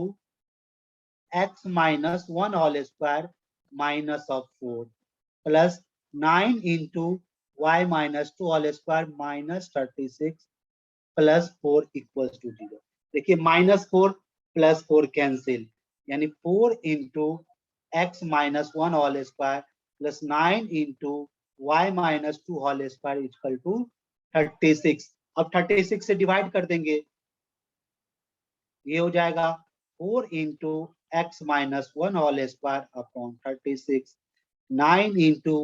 x minus 1 whole square minus of 4 plus 9 into y minus 2 whole square minus 36 plus 4 equals to 0। देखिए माइनस 4 प्लस 4 कैंसिल, यानी 4 into x minus 1 whole square plus 9 into y minus 2 whole square equal to 36। अब 36 से divide कर देंगे, ये हो जाएगा 4 into x minus 1 whole square upon 36, 9 into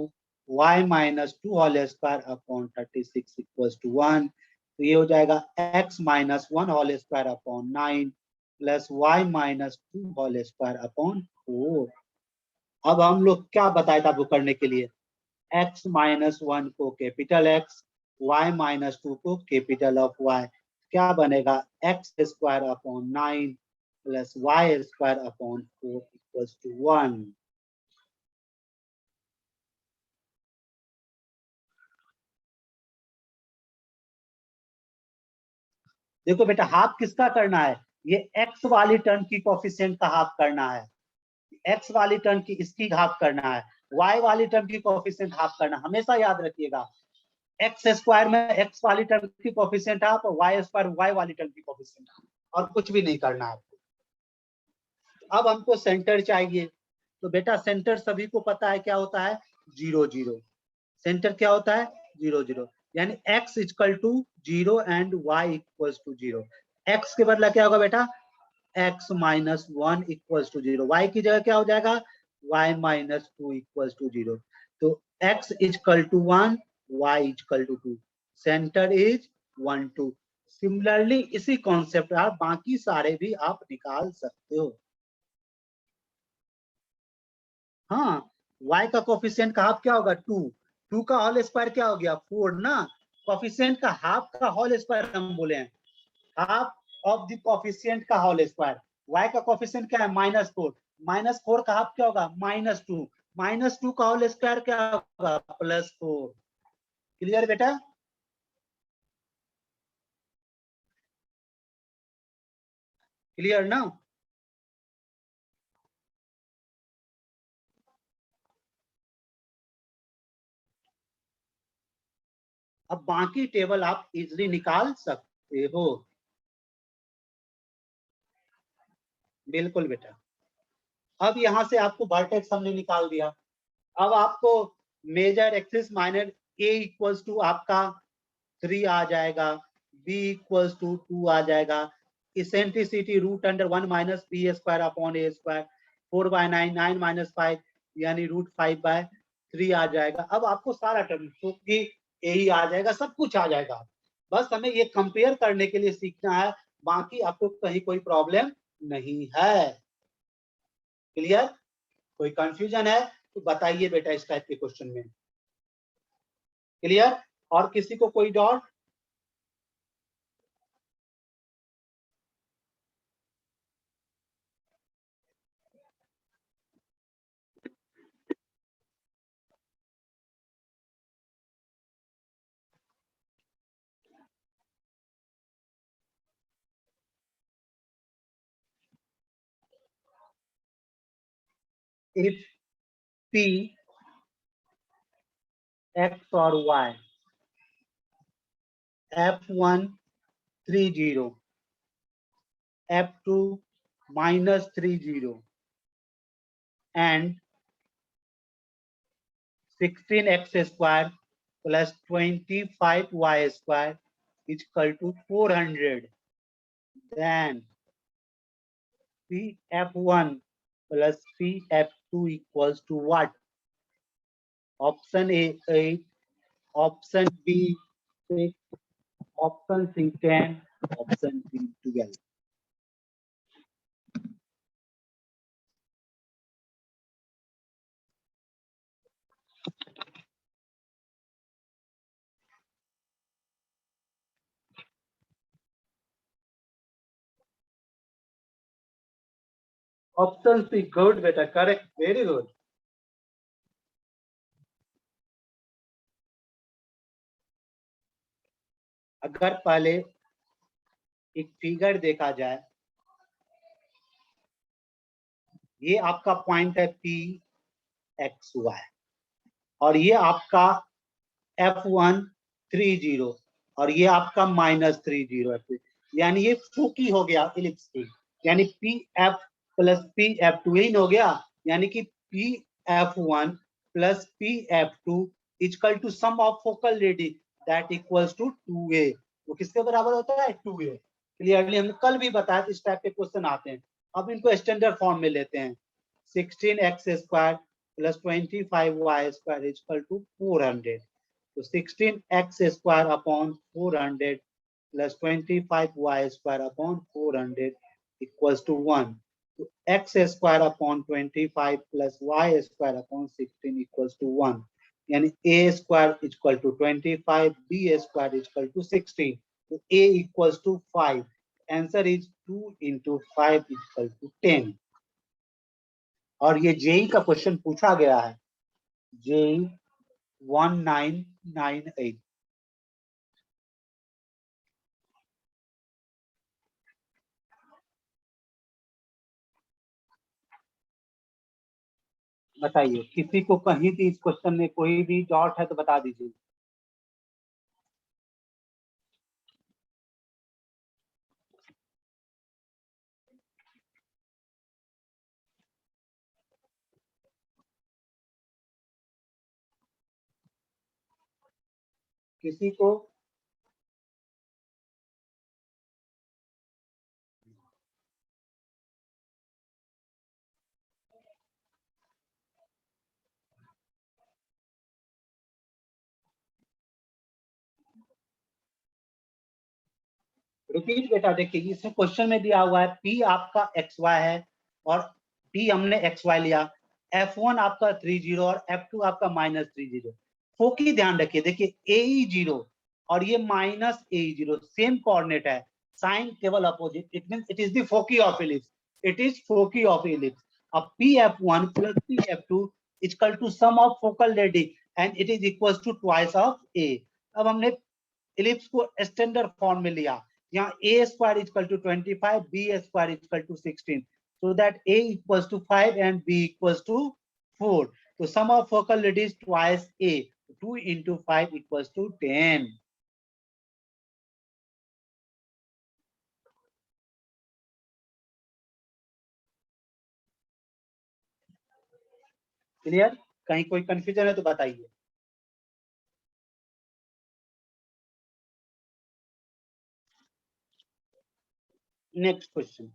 y minus 2 whole square upon 36 equals to 1। तो ये हो जाएगा x minus 1 whole square upon 9 plus y minus 2 whole square upon 4। अब हम लोग क्या बताया था आपको करने के लिए? x माइनस 1 को कैपिटल x, y माइनस 2 को कैपिटल ऑफ y। क्या बनेगा? x square upon 9 plus y square upon 4 equals to 1। देखो बेटा हाफ किसका करना है? ये x वाली टर्म की कोफिशिएंट का हाफ करना है, x वाली टर्म की इसकी हाफ करना है, y वाली टर्म की कोफिशिएंट हाफ करना। हमेशा याद रखिएगा एक्स स्क्वायर में x वाली टर्म की कोफिशिएंट हाफ और y स्क्वायर y वाली टर्म की कोफिशिएंट हाफ, और कुछ भी नहीं करना है आपको। अब हमको सेंटर चाहिए, तो बेटा सेंटर सभी को पता है क्या होता है? 0 0। सेंटर क्या होता है? 0 0, यानी x equal to 0 and y equal to 0। x के बदला क्या होगा बेटा? x minus 1 equal to 0, y की जगह क्या हो जाएगा? y minus 2 equal to 0। तो x equal to 1, y equal to 2, centre is 1 2। Similarly इसी कॉन्सेप्ट आप बाकी सारे भी आप निकाल सकते हो। हाँ, y का कोफिशिएंट का हाफ क्या होगा 2, 2 का होल स्क्वायर क्या हो गया 4 ना, कोफिशिएंट का हाफ का होल स्क्वायर हम बोले हैं, हाफ ऑफ द कोफिशिएंट का होल स्क्वायर, y का कोफिशिएंट क्या है -4, -4 का हाफ क्या होगा -2, -2 का होल स्क्वायर क्या होगा +4। क्लियर बेटा? क्लियर ना? अब बाकी टेबल आप इजीली निकाल सकते हो। बिल्कुल बेटा। अब यहां से आपको वर्टेक्स हमने निकाल दिया। अब आपको major axis minor a equals to आपका 3 आ जाएगा, b इक्वल्स टू 2 आ जाएगा, eccentricity √1 minus B square upon ए स्क्वायर, 4/9 9 माइनस 5 यानी √5/3 आ जाएगा। अब आपको सारा टर्म क्योंकि यही आ जाएगा, सब कुछ आ जाएगा। बस हमें ये कंपेयर करने के लिए सीखना है, बाकी आपको कहीं कोई प्रॉब्लम नहीं है। क्लियर? कोई कंफ्यूजन है तो बताइए बेटा इस टाइप के क्वेश्चन में। क्लियर? और किसी को कोई डाउट? इफ p x और y f1 30 f2 -30 and 16x square plus 25y square is equal to 400, then pf1 plus pf2 equals to what? Option A 8, option B 6, option C 10, option D 12. Option C, good beta, correct, very good. अगर पहले एक figure देखा जाए, ये आपका point है P x Y और ये आपका F1 30 और ये आपका -30 है, यानी ये फोकी हो गया इलिप्स की, यानी P F plus P F two इन हो गया, यानी कि P F one plus P F two equal to sum of focal radii that equals to 2a। वो किसके बराबर होता है 2a। क्लियरली हमने कल भी बताया इस टाइप के क्वेश्चन आते हैं। अब इनको स्टैंडर्ड फॉर्म में लेते हैं, 16x square plus 25y square equal to 400, तो 16x square upon 400 plus 25y square upon 400 equals to 1. So x square upon 25 plus y square upon 16 equals to 1. यानी a square is equal to 25, b square is equal to 16. So a equals to 5. Answer is 2 into 5 is equal to 10. और ये JEE का question पूछा गया है, JEE 1998। बताइए, किसी को कहीं भी इस क्वेश्चन में कोई भी डाउट है तो बता दीजिए। किसी को रिपीट बेटा, देखिए इसमें क्वेश्चन में दिया हुआ है P आपका XY है और P हमने XY लिया, F1 आपका 30 और F2 आपका -30। फोकी ध्यान रखिए, देखिए AE0 और ये -AE0 सेम कोऑर्डिनेट है, साइन केवल opposite, it means it is the foci of ellipse, it is foci of ellipse. अब PF1 plus PF2 equal to sum of focal radius and it is equal to twice of A। अब हमने ellipse को standard form में लिया, यहाँ A square equal to 25, B square equal to 16, so that A equals to 5 and B equals to 4. So sum of focal radius twice A, 2 into 5 equals to 10. Clear? कहीं कोई confusion है तो बताइए। Next question,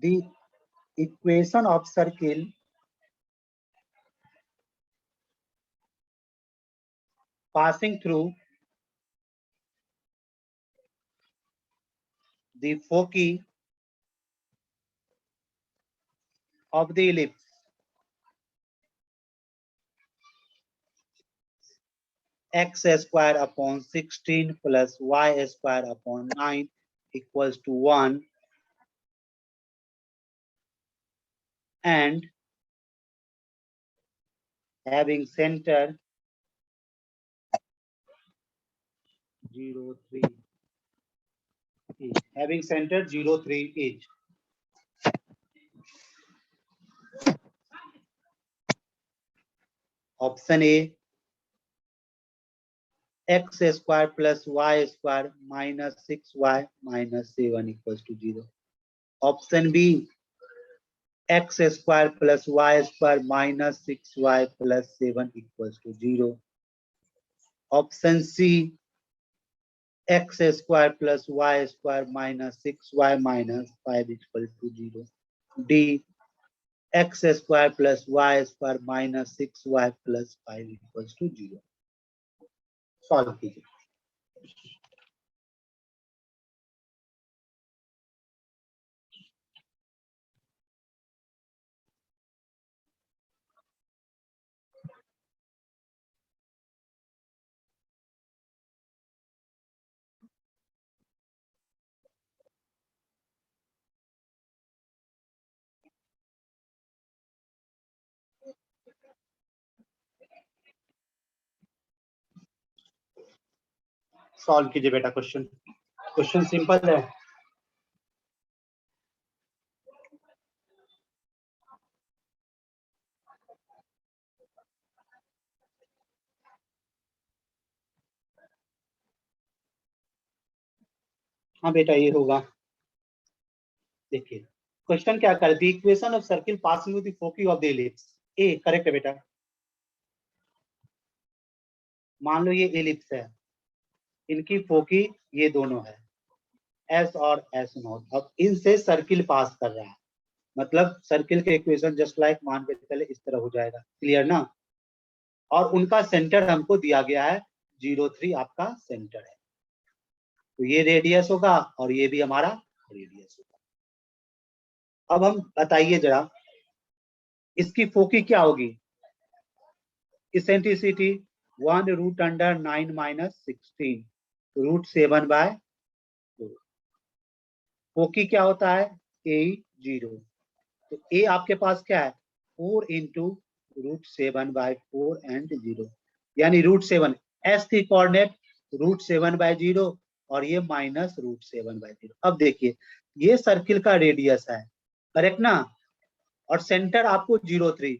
the equation of circle passing through the foci of the ellipse x square upon 16 plus y square upon 9 equals to 1 and having center 0, 3 each. Having center 0, 3 each. Option A, x square plus y square minus 6y minus 7 equals to 0. Option B, x square plus y square minus 6y plus 7 equals to 0. Option C, x square plus y square minus 6y minus 5 equals to 0. D, x square plus y square minus 6y plus 5 equals to 0. Solve कीजिए। Solve कीजिए बेटा question, question simple है। हाँ बेटा ये होगा, देखिए question क्या कर दी, equation of circle passing with the foci of the ellipse. A correct है बेटा। मान लो ये एलिप्स है, इनकी फोकी ये दोनों है, एस और एस नॉट। अब इनसे सर्किल पास कर रहा है, मतलब सर्किल के इक्वेशन जस्ट लाइक मान के चले इस तरह हो जाएगा, क्लियर ना। और उनका सेंटर हमको दिया गया है 0, 3 आपका सेंटर है, तो ये रेडियस होगा और ये भी हमारा रेडियस होगा। अब हम बताइए जरा इसकी फोकी क्या होगी, इसेंट्रिसिटी 1√9 माइनस 16 √7/4। फोकी क्या होता है A0, तो A आपके पास क्या है 4 इंटू √7/4 एंड 0, यानी √7 S की कोऑर्डिनेट √7/0 और ये माइनस √7/0। अब देखिए ये सर्किल का रेडियस है, करेक्ट ना, और सेंटर आपको 0, 3,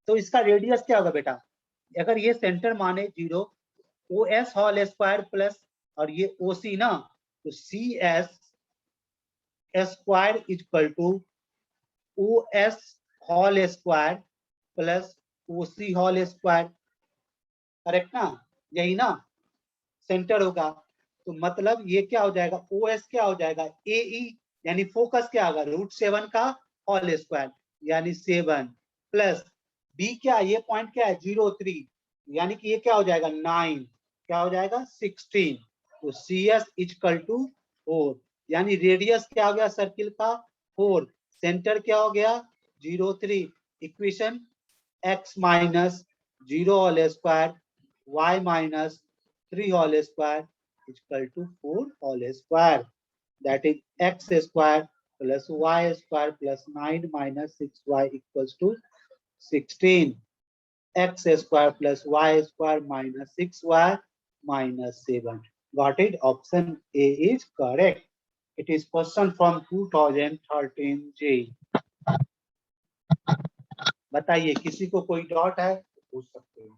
तो इसका रेडियस क्या होगा बेटा, अगर ये सेंटर माने 0, OS होल स्क्वायर प्लस और ये OC ना, तो CS square equal to OS whole square plus OC whole square, correct ना, यही ना सेंटर होगा। तो मतलब ये क्या हो जाएगा, OS क्या हो जाएगा AE, यानी फोकस क्या होगा √7 का होल स्क्वायर यानी 7 प्लस B क्या, ये पॉइंट क्या है 0, 3, यानी कि ये क्या हो जाएगा 9, क्या हो जाएगा 16, तो CS इक्वल टू 4। यानी रेडियस क्या हो गया सर्किल का 4, सेंटर क्या हो गया 0, 3। Equation x minus 0 whole square y minus 3 whole square equal to 4 whole square, that is x square plus y square plus 9 minus 6y equals to 16। x square plus y square minus 6y minus 7. Got it? Option A is correct. It is question from 2013 J. बताइए किसी को कोई doubt है तो पूछ सकते हो।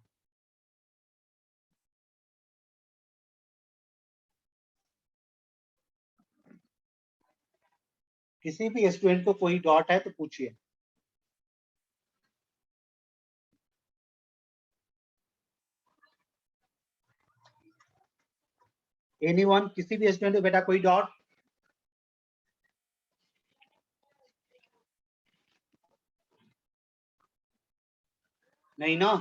किसी भी स्टूडेंट को कोई डाउट है तो पूछिए। एनीवन, किसी भी स्टूडेंट को बेटा कोई डाउट? नहीं ना?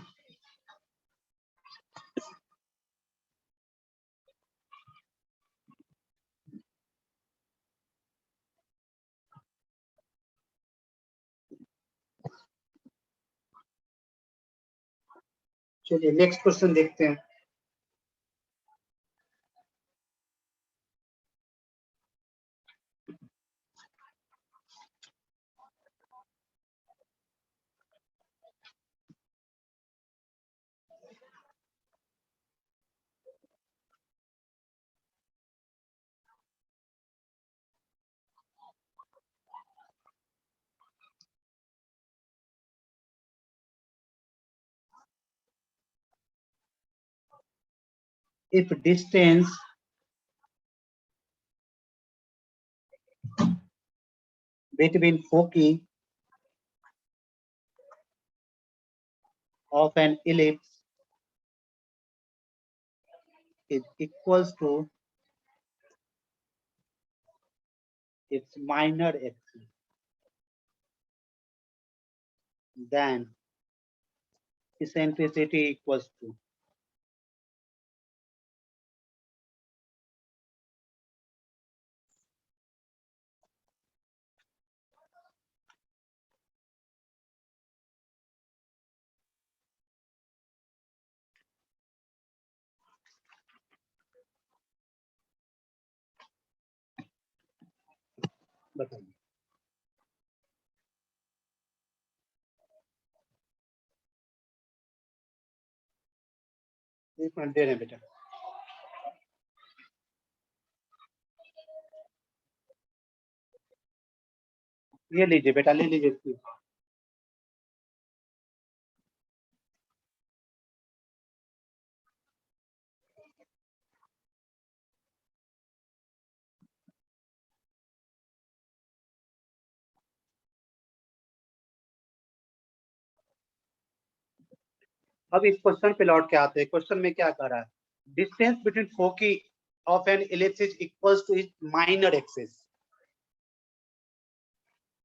चलिए नेक्स्ट क्वेश्चन देखते हैं। If distance between foci of an ellipse is equals to its minor axis, then eccentricity equals to बताइए। एक मिनट दे रहे हैं बेटा। ये लीजिए बेटा, ले लीजिए। अब इस क्वेश्चन पे लौट के आते हैं। क्वेश्चन में क्या कर रहा है? Distance between foci of an ellipse is equals to its minor axis.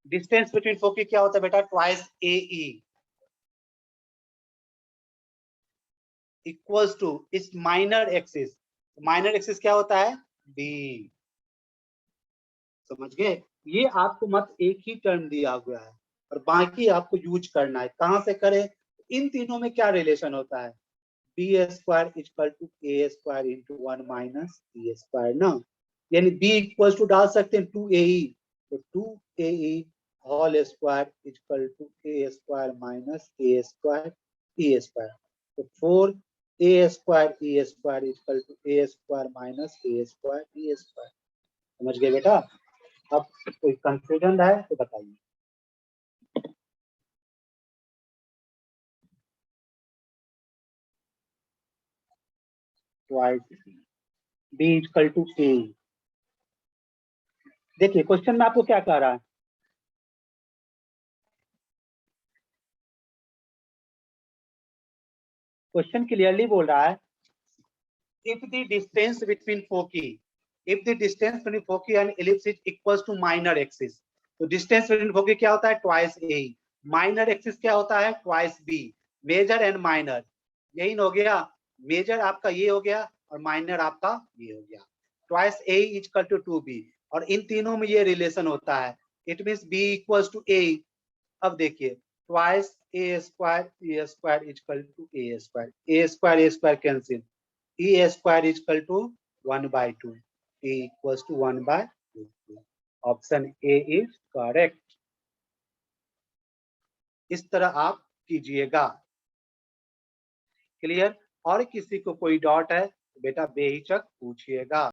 Distance between foci क्या होता है बेटा? Twice a e equals to its minor axis. Minor axis क्या होता है? बी। समझ गए? ये आपको मत एक ही टर्म दिया हुआ है और बाकी आपको यूज करना है। कहां से करें? इन तीनों में क्या रिलेशन होता है? B square equal to A square into 1 minus B square ना, यानी बी इक्वल टू डाल सकते हैं 2ae, तो 2ae whole square equal to A square minus A square e square, तो 4a square e square equal to A square minus A square e square. समझ गए बेटा? अब कोई कंफ्यूजन है तो बताइए। B equal to A. देखिए क्वेश्चन में आपको क्या कह रहा है? क्वेश्चन क्लियरली बोल रहा है if the distance between foci, if the distance between foci and ellipse is equals to minor axis, तो distance between foci क्या होता है? twice a। minor axis क्या होता है? twice b। Major and minor यही हो गया। मेजर आपका ये हो गया और माइनर आपका ये हो गया। twice a equal to 2b। और इन तीनों में ये रिलेशन होता है, it means b equals to a. अब देखिए twice a square equal to A square cancel, a square equal to 1/2, a equals to 1/2। Option A is correct. इस तरह आप कीजिएगा। क्लियर? और किसी को कोई डाउट है बेटा बेहिचक पूछिएगा।